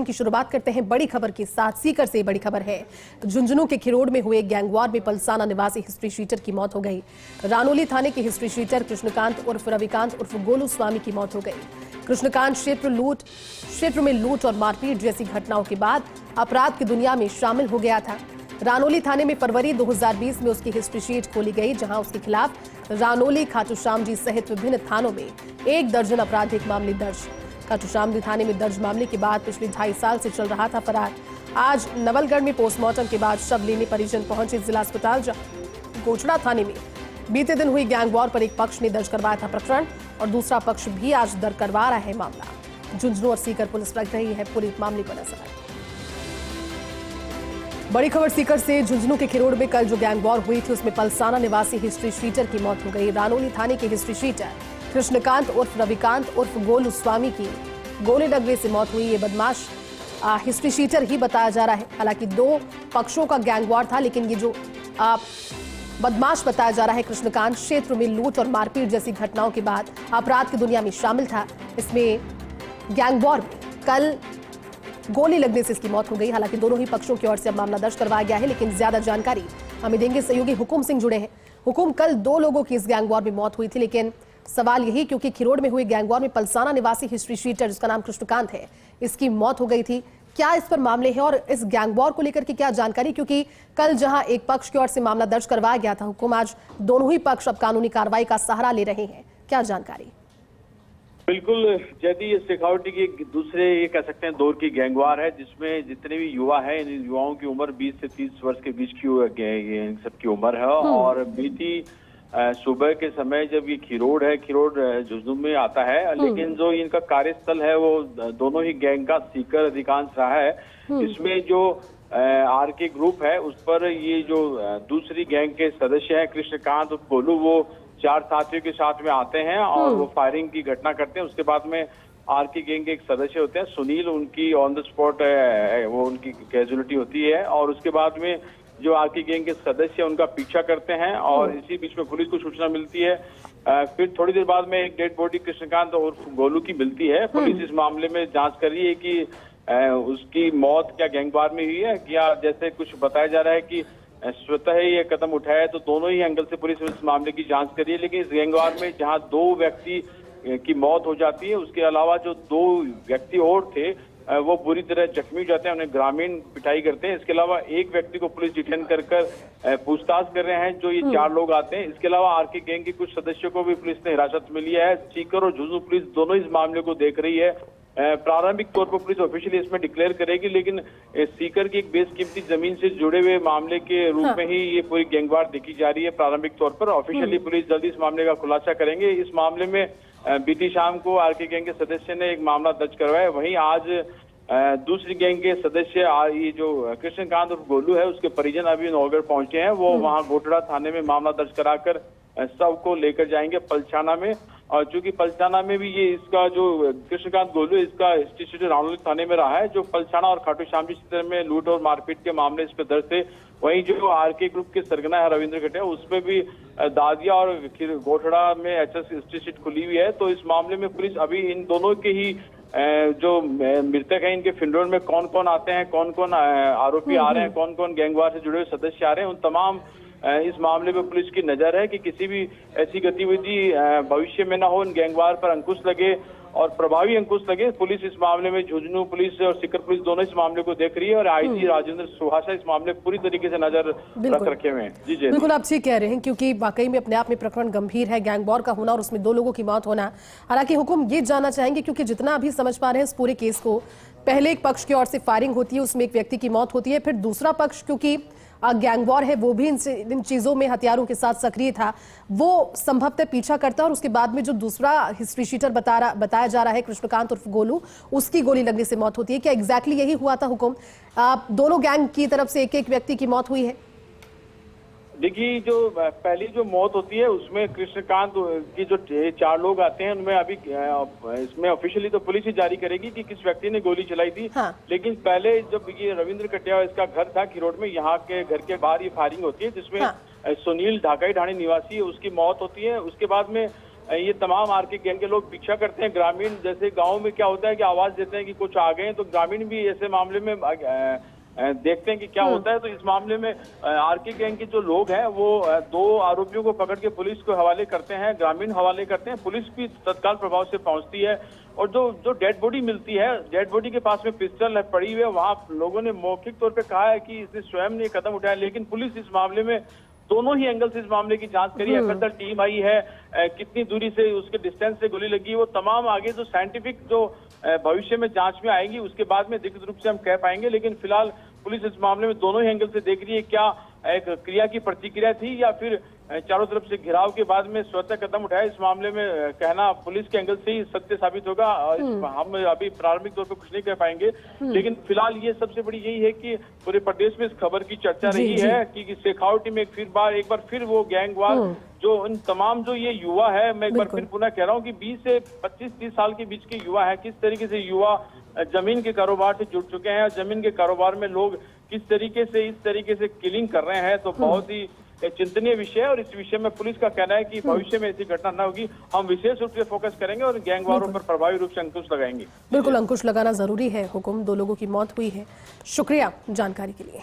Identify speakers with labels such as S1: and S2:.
S1: Bulletin की शुरुआत करते हैं बड़ी खबर के साथ। सीकर से बड़ी खबर है, झुंझुनू के खिरोड़ में हुए गैंगवार में पलसाना निवासी हिस्ट्री शीटर की मौत हो गई। रानोली थाने के हिस्ट्री शीटर कृष्णकांत उर्फ रविकांत उर्फ गोलू स्वामी की मौत हो गई। कृष्णकांत क्षेत्र में लूट और मारपीट जैसी घटनाओं के बाद अपराध की दुनिया में शामिल हो गया था। रानोली थाने में फरवरी 2020 में उसकी हिस्ट्री शीट खोली गई, जहां उसके खिलाफ रानोली, खाटू श्याम जी सहित विभिन्न थानों में 1 दर्जन आपराधिक मामले दर्ज। खाटू श्याम जी थाने में दर्ज मामले के बाद पिछले 2.5 साल से चल रहा था फरार। आज नवलगढ़ में पोस्टमार्टम के बाद शव लेने परिजन पहुंचे जिला अस्पताल। गोचड़ा थाने में बीते दिन हुई गैंगवॉर पर एक पक्ष ने दर्ज करवाया था प्रकरण और दूसरा पक्ष भी आज दर्ज करवा रहा है मामला। झुंझुनू और सीकर पुलिस लग रही है पूरे मामले पर नजर। बड़ी खबर सीकर से, झुंझुनू के खिरोड़ में कल जो गैंगवॉर हुई थी उसमें पलसाना निवासी हिस्ट्री शीटर की मौत हो गई। रानोली थाने के हिस्ट्री शीटर कृष्णकांत उर्फ रविकांत उर्फ गोलू स्वामी की गोली लगने से मौत हुई। ये बदमाश हिस्ट्री शीटर ही बताया जा रहा है। हालांकि 2 पक्षों का गैंगवॉर था, लेकिन ये जो बदमाश बताया जा रहा है कृष्णकांत क्षेत्र में लूट और मारपीट जैसी घटनाओं के बाद अपराध की दुनिया में शामिल था। इसमें गैंगवॉर में कल गोली लगने से इसकी मौत हो गई। हालांकि दोनों ही पक्षों की ओर से अब मामला दर्ज करवाया गया है, लेकिन ज्यादा जानकारी हमें देंगे सहयोगी हुकुम सिंह जुड़े हैं। हुकुम, कल 2 लोगों की इस गैंगवॉर में मौत हुई थी, लेकिन सवाल यही क्योंकि खिरोड़ में हुए गैंगवॉर में पलसाना निवासी हिस्ट्री शीटर जिसका नाम कृष्णकांत है, इसकी मौत हो गई थी। क्या इस पर मामले हैं और इस गैंगवॉर को लेकर के क्या जानकारी, क्योंकि कल जहां एक पक्ष की ओर से मामला दर्ज करवाया गया था हुकुम, आज दोनों ही पक्ष अब कानूनी कार्रवाई का सहारा ले रहे हैं, क्या जानकारी?
S2: बिल्कुल जैदी, ये शेखावटी की एक दूसरे ये कह सकते हैं दौर की गैंगवार है, जिसमें जितने भी युवा हैं, इन युवाओं की उम्र 20 से 30 वर्ष के बीच की सबकी उम्र है। और बीती सुबह के समय जब ये खिरोड़ है, खिरोड़ झुंझुनू में आता है, लेकिन जो इनका कार्यस्थल है वो दोनों ही गैंग का सीकर अधिकांश रहा है। इसमें जो आरके ग्रुप है उस पर ये जो दूसरी गैंग के सदस्य हैं कृष्णकांत और गोलू, वो 4 साथियों के साथ में आते हैं और वो फायरिंग की घटना करते हैं। उसके बाद में आरके गैंग के एक सदस्य होते हैं सुनील, उनकी ऑन द स्पॉट वो उनकी कैजुअलिटी होती है। और उसके बाद में जो आरके गैंग के सदस्य उनका पीछा करते हैं और इसी बीच में पुलिस को सूचना मिलती है। फिर थोड़ी देर बाद में एक डेड बॉडी कृष्णकांत और गोलू की मिलती है। पुलिस इस मामले में जांच कर रही है कि उसकी मौत क्या गैंगवार में हुई है, क्या जैसे कुछ बताया जा रहा है कि स्वतः ये कदम उठाया, तो दोनों ही एंगल से पुलिस इस मामले की जांच कर रही है। लेकिन इस गैंगवार में जहां 2 व्यक्ति की मौत हो जाती है, उसके अलावा जो 2 व्यक्ति और थे वो बुरी तरह जख्मी हो जाते हैं, उन्हें ग्रामीण पिटाई करते हैं। इसके अलावा एक व्यक्ति को पुलिस डिटेन कर पूछताछ कर रहे हैं, जो ये 4 लोग आते हैं। इसके अलावा आरके गैंग के कुछ सदस्यों को भी पुलिस ने हिरासत में लिया है। सीकर और झुंझुनू पुलिस दोनों इस मामले को देख रही है। प्रारंभिक तौर पर पुलिस ऑफिशियली इसमें डिक्लेयर करेगी, लेकिन सीकर की एक बेसकीमती जमीन से जुड़े हुए मामले के रूप में ही ये पूरी गैंगवार देखी जा रही है। प्रारंभिक तौर पर ऑफिशियली पुलिस जल्दी इस मामले का खुलासा करेंगे। इस मामले में बीती शाम को आरके गैंग के सदस्य ने एक मामला दर्ज करवाया। वहीं आज दूसरी गैंग के सदस्य ये जो कृष्णकांत और गोलू है उसके परिजन अभी नौगढ़ पहुंचे हैं। वो वहां गोटड़ा थाने में मामला दर्ज कराकर सब को लेकर जाएंगे पलसाना में। और चूंकि पलसाना में भी ये इसका जो कृष्णकांत गोलू इसका हिस्ट्री शीटर रानोली थाने में रहा है, जो पलसाना और खाटू श्याम जी क्षेत्र में लूट और मारपीट के मामले इस पर दर्ज थे। वहीं जो आरके ग्रुप के सरगना है रविंद्र खटिया, उसमें भी दादिया और गोठड़ा में एचएस हिस्ट्री शीट खुली हुई है। तो इस मामले में पुलिस अभी इन दोनों के ही जो मृतक है, इनके फिंडोर में कौन कौन आते हैं, कौन कौन आरोपी आ रहे हैं, कौन कौन गैंगवार से जुड़े हुए सदस्य आ रहे हैं, उन तमाम इस मामले में पुलिस की नजर है कि किसी भी ऐसी गतिविधि भविष्य में न हो, इन गैंगवार पर अंकुश लगे और प्रभावी अंकुश लगे। पुलिस इस मामले में झुंझुनू पुलिस और सीकर पुलिस दोनों इस मामले को देख रही है और आईजी राजेंद्र सुहासा इस मामले पूरी तरीके से नजर रख रखे हुए हैं। जी
S1: बिल्कुल आप ठीक कह रहे हैं, क्योंकि वाकई में अपने आप में प्रकरण गंभीर है, गैंगवॉर का होना और उसमें 2 लोगों की मौत होना। हालांकि हुकुम ये जानना चाहेंगे, क्योंकि जितना अभी समझ पा रहे हैं इस पूरे केस को, पहले एक पक्ष की ओर से फायरिंग होती है, उसमें एक व्यक्ति की मौत होती है, फिर दूसरा पक्ष क्योंकि गैंगवॉर है वो भी इन चीजों में हथियारों के साथ सक्रिय था, वो संभवतः पीछा करता है और उसके बाद में जो दूसरा हिस्ट्री शीटर बताया जा रहा है कृष्णकांत उर्फ गोलू, उसकी गोली लगने से मौत होती है। क्या एग्जैक्टली यही हुआ था हुकुम? दोनों गैंग की तरफ से एक व्यक्ति की मौत हुई है?
S2: देखिए, जो पहली जो मौत होती है उसमें कृष्णकांत की जो 4 लोग आते हैं उनमें अभी इसमें ऑफिशियली तो पुलिस ही जारी करेगी कि किस व्यक्ति ने गोली चलाई थी। हाँ। लेकिन पहले जब ये रविंद्र कटिया इसका घर था खिरोड़ में, यहाँ के घर के बाहर ये फायरिंग होती है जिसमें सुनील ढाकाई ढाणी निवासी उसकी मौत होती है। उसके बाद में ये तमाम आरके गैंग के लोग पीछा करते हैं। ग्रामीण जैसे गांव में क्या होता है कि आवाज देते हैं कि कुछ आ गए हैं, तो ग्रामीण भी ऐसे मामले में देखते हैं कि क्या होता है। तो इस मामले में आरके गैंग के जो लोग हैं वो 2 आरोपियों को पकड़ के पुलिस को हवाले करते हैं, ग्रामीण हवाले करते हैं। पुलिस भी तत्काल प्रभाव से पहुंचती है और जो डेड बॉडी मिलती है, डेड बॉडी के पास में पिस्टल पड़ी हुई है। वहां लोगों ने मौखिक तौर पे कहा है कि इसने स्वयं ने कदम उठाया, लेकिन पुलिस इस मामले में दोनों ही एंगल से इस मामले की जांच करी। एफएसएल टीम आई है, कितनी दूरी से उसके डिस्टेंस से गोली लगी, वो तमाम आगे जो साइंटिफिक जो भविष्य में जांच में आएंगी उसके बाद में निश्चित रूप से हम कह पाएंगे। लेकिन फिलहाल पुलिस इस मामले में दोनों ही एंगल से देख रही है, क्या एक क्रिया की प्रतिक्रिया थी या फिर चारों तरफ से घिराव के बाद में स्वतः कदम उठाया। इस मामले में कहना पुलिस के एंगल से ही सत्य साबित होगा। हम अभी प्रारंभिक तौर पर कुछ नहीं कह पाएंगे, लेकिन फिलहाल ये सबसे बड़ी यही है कि पूरे प्रदेश में इस खबर की चर्चा रही है कि शेखावटी में एक बार फिर वो गैंगवार जो इन तमाम जो ये युवा है, मैं एक बार फिर पुनः कह रहा हूँ कि 20 से 25-30 साल के बीच के युवा है, किस तरीके से युवा जमीन के कारोबार से जुड़ चुके हैं और जमीन के कारोबार में लोग किस तरीके से इस तरीके से किलिंग कर रहे हैं, तो बहुत ही चिंतनीय विषय है। और इस विषय में पुलिस का कहना है कि भविष्य में ऐसी घटना न होगी। हम विशेष रूप से फोकस करेंगे और गैंगवारों पर प्रभावी रूप से अंकुश लगाएंगे।
S1: बिल्कुल अंकुश लगाना जरूरी है। हुकुम 2 लोगों की मौत हुई है। शुक्रिया जानकारी के लिए।